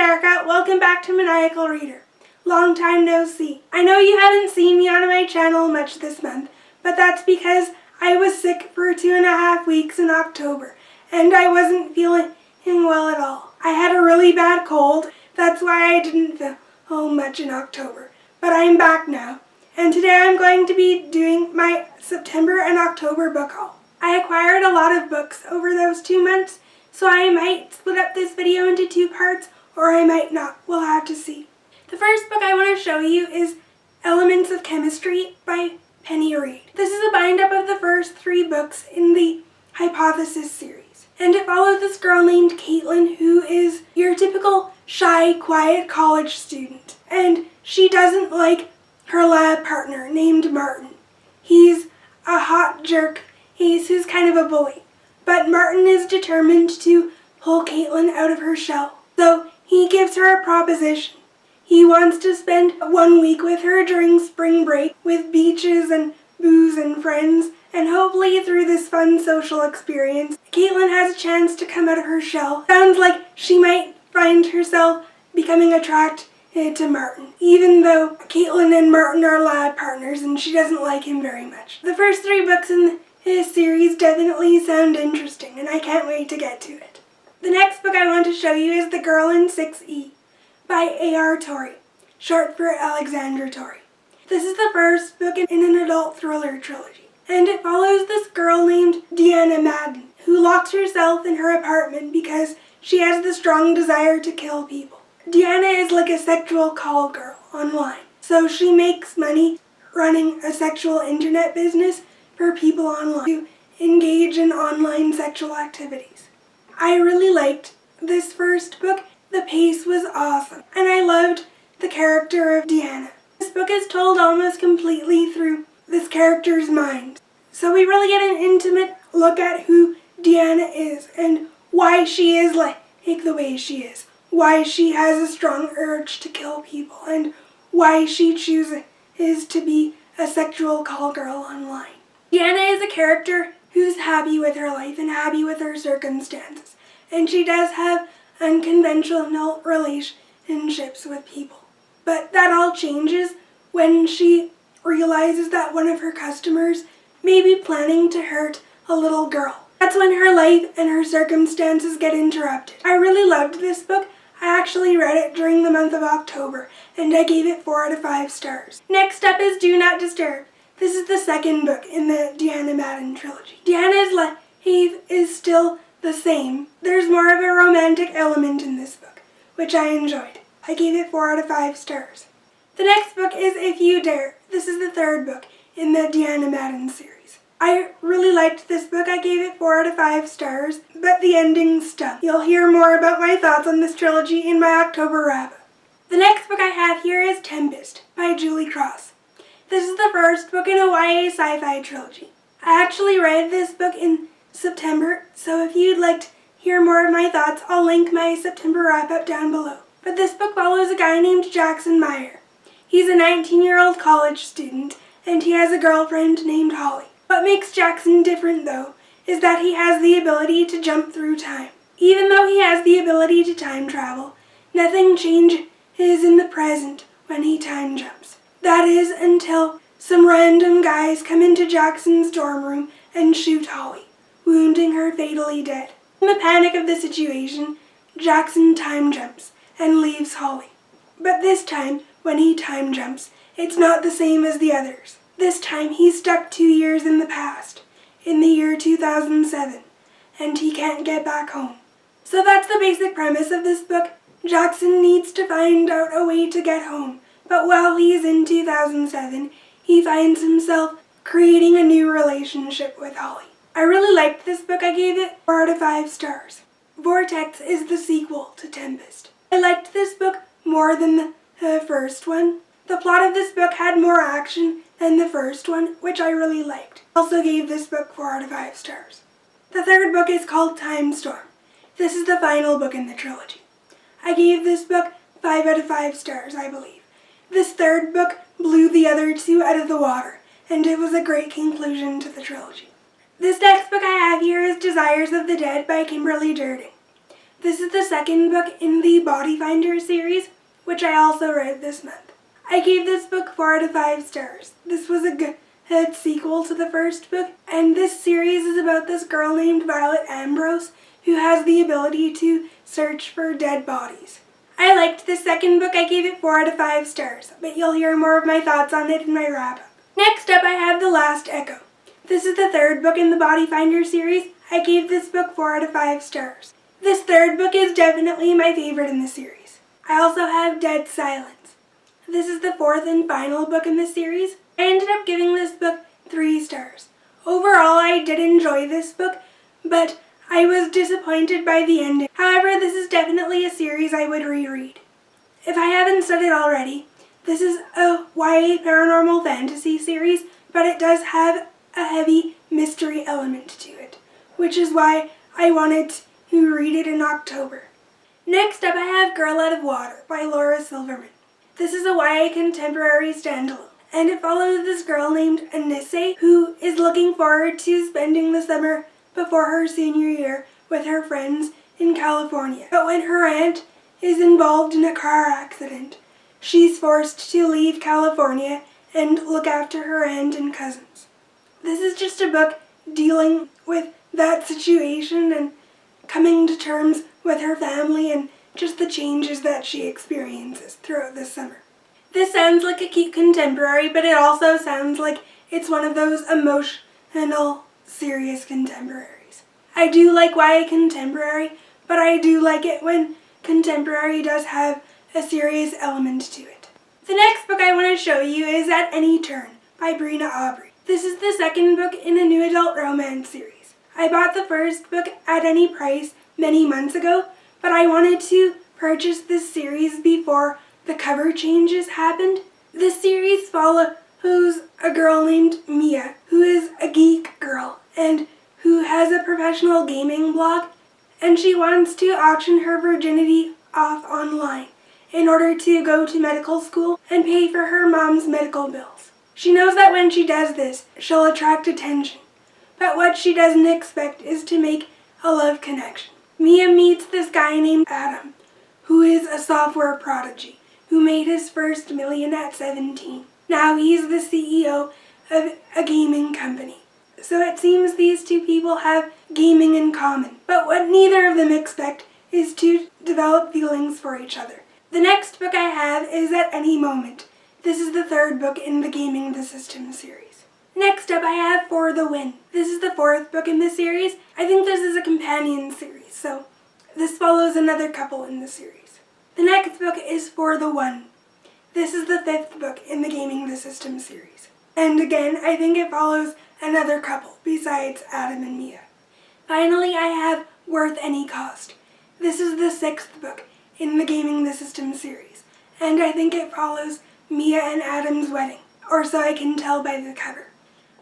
Erica, welcome back to Maniacal Reader. Long time no see. I know you haven't seen me on my channel much this month, but that's because I was sick for 2.5 weeks in October, and I wasn't feeling well at all. I had a really bad cold, that's why I didn't feel much in October. But I'm back now, and today I'm going to be doing my September and October book haul. I acquired a lot of books over those 2 months, so I might split up this video into 2 parts, or I might not. We'll have to see. The first book I want to show you is Elements of Chemistry by Reid. This is a bind-up of the first 3 books in the Hypothesis series. And it follows this girl named Caitlin, who is your typical shy, quiet college student. And she doesn't like her lab partner named Martin. He's a hot jerk. He's kind of a bully. But Martin is determined to pull Caitlin out of her shell. So he gives her a proposition. He wants to spend 1 week with her during spring break with beaches and booze and friends, and hopefully through this fun social experience, Caitlin has a chance to come out of her shell. Sounds like she might find herself becoming attracted to Martin, even though Caitlin and Martin are lab partners and she doesn't like him very much. The first 3 books in this series definitely sound interesting, and I can't wait to get to it. The next book I want to show you is The Girl in 6E by A.R. Torre, short for Alexandra Torre. This is the first book in an adult thriller trilogy, and it follows this girl named Deanna Madden, who locks herself in her apartment because she has the strong desire to kill people. Deanna is like a sexual call girl online, so she makes money running a sexual internet business for people online to engage in online sexual activities. I really liked this first book. The pace was awesome, and I loved the character of Deanna. This book is told almost completely through this character's mind, so we really get an intimate look at who Deanna is and why she is like the way she is, why she has a strong urge to kill people, and why she chooses to be a sexual call girl online. Deanna is a character who's happy with her life and happy with her circumstances, and she does have unconventional relationships with people. But that all changes when she realizes that one of her customers may be planning to hurt a little girl. That's when her life and her circumstances get interrupted. I really loved this book. I actually read it during the month of October, and I gave it 4 out of 5 stars. Next up is Do Not Disturb. This is the second book in the Deanna Madden trilogy. Deanna's life is still the same. There's more of a romantic element in this book, which I enjoyed. I gave it 4 out of 5 stars. The next book is If You Dare. This is the 3rd book in the Deanna Madden series. I really liked this book. I gave it 4 out of 5 stars, but the ending stung. You'll hear more about my thoughts on this trilogy in my October wrap-up. The next book I have here is Tempest by Julie Cross. This is the first book in a YA sci-fi trilogy. I actually read this book in September, so if you'd like to hear more of my thoughts, I'll link my September wrap-up down below. But this book follows a guy named Jackson Meyer. He's a 19-year-old college student, and he has a girlfriend named Holly. What makes Jackson different, though, is that he has the ability to jump through time. Even though he has the ability to time travel, nothing changes in the present when he time jumps. That is until some random guys come into Jackson's dorm room and shoot Holly, wounding her fatally dead. In the panic of the situation, Jackson time jumps and leaves Holly. But this time, when he time jumps, it's not the same as the others. This time he's stuck 2 years in the past, in the year 2007, and he can't get back home. So that's the basic premise of this book. Jackson needs to find out a way to get home, but while he's in 2007, he finds himself creating a new relationship with Holly. I really liked this book. I gave it 4 out of 5 stars. Vortex is the sequel to Tempest. I liked this book more than the first one. The plot of this book had more action than the first one, which I really liked. I also gave this book 4 out of 5 stars. The 3rd book is called Timestorm. This is the final book in the trilogy. I gave this book 5 out of 5 stars, I believe. This 3rd book blew the other 2 out of the water, and it was a great conclusion to the trilogy. This next book I have here is Desires of the Dead by Kimberly Derting. This is the second book in the Body Finder series, which I also read this month. I gave this book 4 out of 5 stars. This was a good sequel to the first book, and this series is about this girl named Violet Ambrose who has the ability to search for dead bodies. I liked the second book. I gave it 4 out of 5 stars, but you'll hear more of my thoughts on it in my wrap-up. Next up, I have The Last Echo. This is the third book in the Body Finder series. I gave this book 4 out of 5 stars. This third book is definitely my favorite in the series. I also have Dead Silence. This is the fourth and final book in the series. I ended up giving this book 3 stars. Overall, I did enjoy this book, but I was disappointed by the ending. However, this is definitely a series I would reread. If I haven't said it already, this is a YA paranormal fantasy series, but it does have a heavy mystery element to it, which is why I wanted to read it in October. Next up, I have Girl Out of Water by Laura Silverman. This is a YA contemporary standalone, and it follows this girl named Anisse who is looking forward to spending the summer before her senior year with her friends in California. But when her aunt is involved in a car accident, she's forced to leave California and look after her aunt and cousins. This is just a book dealing with that situation and coming to terms with her family and just the changes that she experiences throughout the summer. This sounds like a cute contemporary, but it also sounds like it's one of those emotional, serious contemporaries. I do like YA contemporary, but I do like it when contemporary does have a serious element to it. The next book I want to show you is At Any Turn by Brenna Aubrey. This is the second book in a new adult romance series. I bought the first book at any price many months ago, but I wanted to purchase this series before the cover changes happened. This series follows a girl named Mia, who is a geek girl and who has a professional gaming blog, and she wants to auction her virginity off online in order to go to medical school and pay for her mom's medical bills. She knows that when she does this, she'll attract attention, but what she doesn't expect is to make a love connection. Mia meets this guy named Adam, who is a software prodigy, who made his first million at 17. Now he's the CEO of a gaming company. So it seems these two people have gaming in common, but what neither of them expect is to develop feelings for each other. The next book I have is At Any Moment. This is the third book in the Gaming the System series. Next up I have For the Win. This is the fourth book in the series. I think this is a companion series, so this follows another couple in the series. The next book is For the One. This is the fifth book in the Gaming the System series. And again, I think it follows another couple besides Adam and Mia. Finally, I have Worth Any Cost. This is the sixth book in the Gaming the System series, and I think it follows Mia and Adam's wedding, or so I can tell by the cover.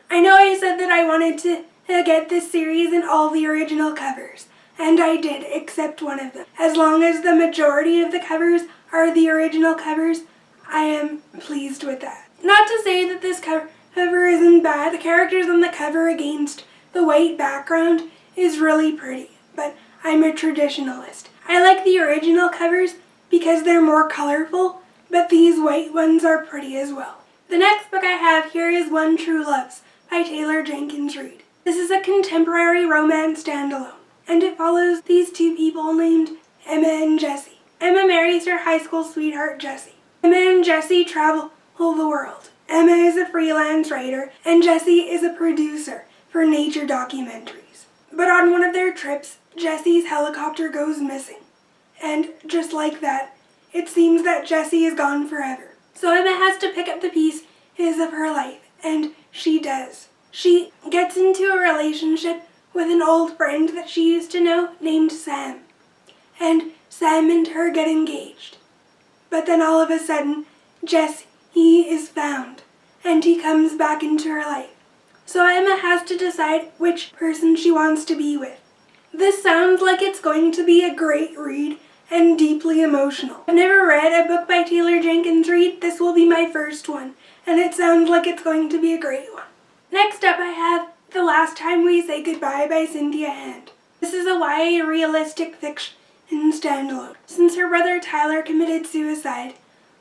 I know I said that I wanted to get this series in all the original covers, and I did, except one of them. As long as the majority of the covers are the original covers, I am pleased with that. Not to say that this cover isn't bad. The characters on the cover against the white background is really pretty, but I'm a traditionalist. I like the original covers because they're more colorful, but these white ones are pretty as well. The next book I have here is One True Lux by Jenkins Reid. This is a contemporary romance standalone, and it follows these two people named Emma and Jesse. Emma marries her high school sweetheart Jesse. Emma and Jesse travel the world. Emma is a freelance writer, and Jesse is a producer for nature documentaries. But on one of their trips, Jesse's helicopter goes missing. And just like that, it seems that Jesse is gone forever. So Emma has to pick up the pieces of her life, and she does. She gets into a relationship with an old friend that she used to know named Sam. And Sam and her get engaged. But then all of a sudden, Jesse, he is found, and he comes back into her life. So Emma has to decide which person she wants to be with. This sounds like it's going to be a great read and deeply emotional. I've never read a book by Jenkins Reid. This will be my first one, and it sounds like it's going to be a great one. Next up I have The Last Time We Say Goodbye by Cynthia. This is a YA realistic fiction and standalone. Since her brother Tyler committed suicide,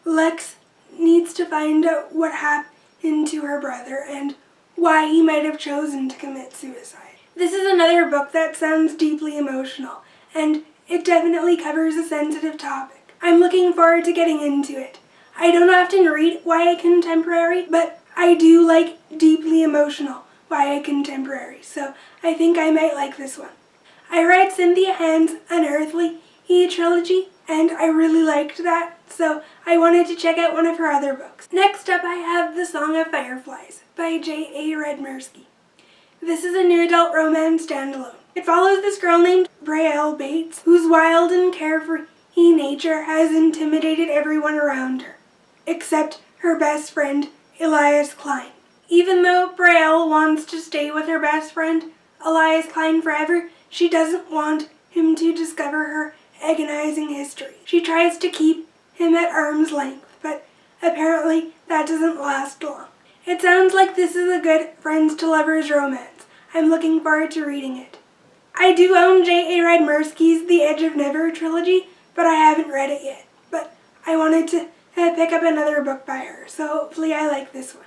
Lex needs to find out what happened to her brother and why he might have chosen to commit suicide. This is another book that sounds deeply emotional, and it definitely covers a sensitive topic. I'm looking forward to getting into it. I don't often read YA contemporary, but I do like deeply emotional YA contemporary, so I think I might like this one. I read Cynthia Hand's Unearthly trilogy, and I really liked that, so I wanted to check out one of her other books. Next up I have The Song of Fireflies by J.A. Redmerski. This is a new adult romance standalone. It follows this girl named Braelle Bates, whose wild and carefree nature has intimidated everyone around her, except her best friend, Elias Klein. Even though Braelle wants to stay with her best friend, Elias Klein, forever, she doesn't want him to discover her agonizing history. She tries to keep him at arm's length, but apparently that doesn't last long. It sounds like this is a good friends to lovers romance. I'm looking forward to reading it. I do own J.A. Redmerski's The Edge of Never trilogy, but I haven't read it yet. But I wanted to pick up another book by her, so hopefully I like this one.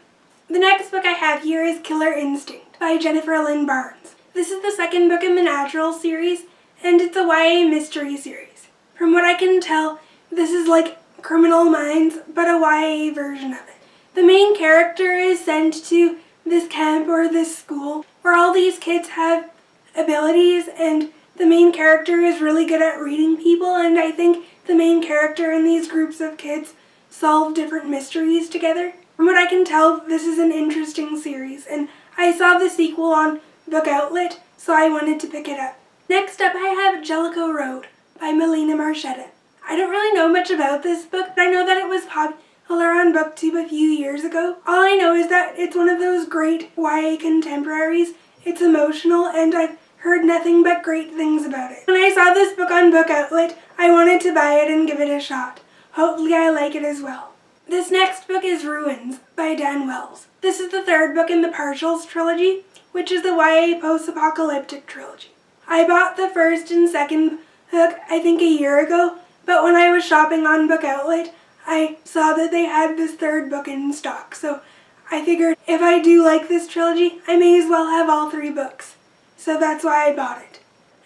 The next book I have here is Killer Instinct by Jennifer Lynn Barnes. This is the second book in the Natural series, and it's a YA mystery series. From what I can tell, this is like Criminal Minds, but a YA version of it. The main character is sent to this camp or this school where all these kids have abilities, and the main character is really good at reading people, and I think the main character and these groups of kids solve different mysteries together. From what I can tell, this is an interesting series, and I saw the sequel on Book Outlet, so I wanted to pick it up. Next up I have Jellicoe Road by Melina Marchetta. I don't really know much about this book, but I know that it was popular on BookTube a few years ago. All I know is that it's one of those great YA contemporaries. It's emotional, and I've heard nothing but great things about it. When I saw this book on Book Outlet, I wanted to buy it and give it a shot. Hopefully I like it as well. This next book is Ruins by Dan Wells. This is the third book in the Partials trilogy, which is the YA post-apocalyptic trilogy. I bought the first and second book I think a year ago, but when I was shopping on Book Outlet, I saw that they had this third book in stock, so I figured if I do like this trilogy, I may as well have all three books. So that's why I bought it.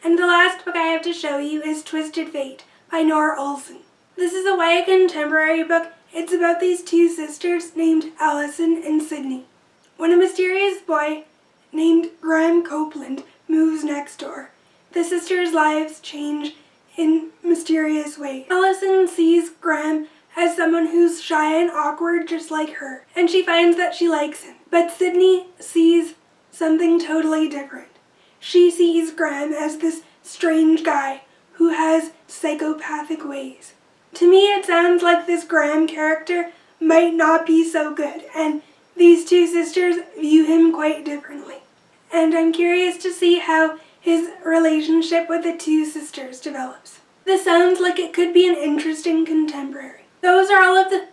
And the last book I have to show you is Twisted Fate by Norah Olson. This is a YA contemporary book. It's about these two sisters named Allison and Sydney. When a mysterious boy named Graham Copeland moves next door, the sisters' lives change in mysterious ways. Allison sees Graham as someone who's shy and awkward just like her, and she finds that she likes him. But Sydney sees something totally different. She sees Graham as this strange guy who has psychopathic ways. To me, it sounds like this Graham character might not be so good, and these two sisters view him quite differently. And I'm curious to see how his relationship with the two sisters develops. This sounds like it could be an interesting contemporary. Those are all of the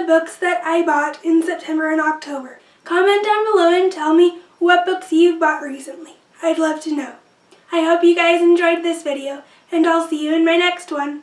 books that I bought in September and October. Comment down below and tell me what books you've bought recently. I'd love to know. I hope you guys enjoyed this video, and I'll see you in my next one.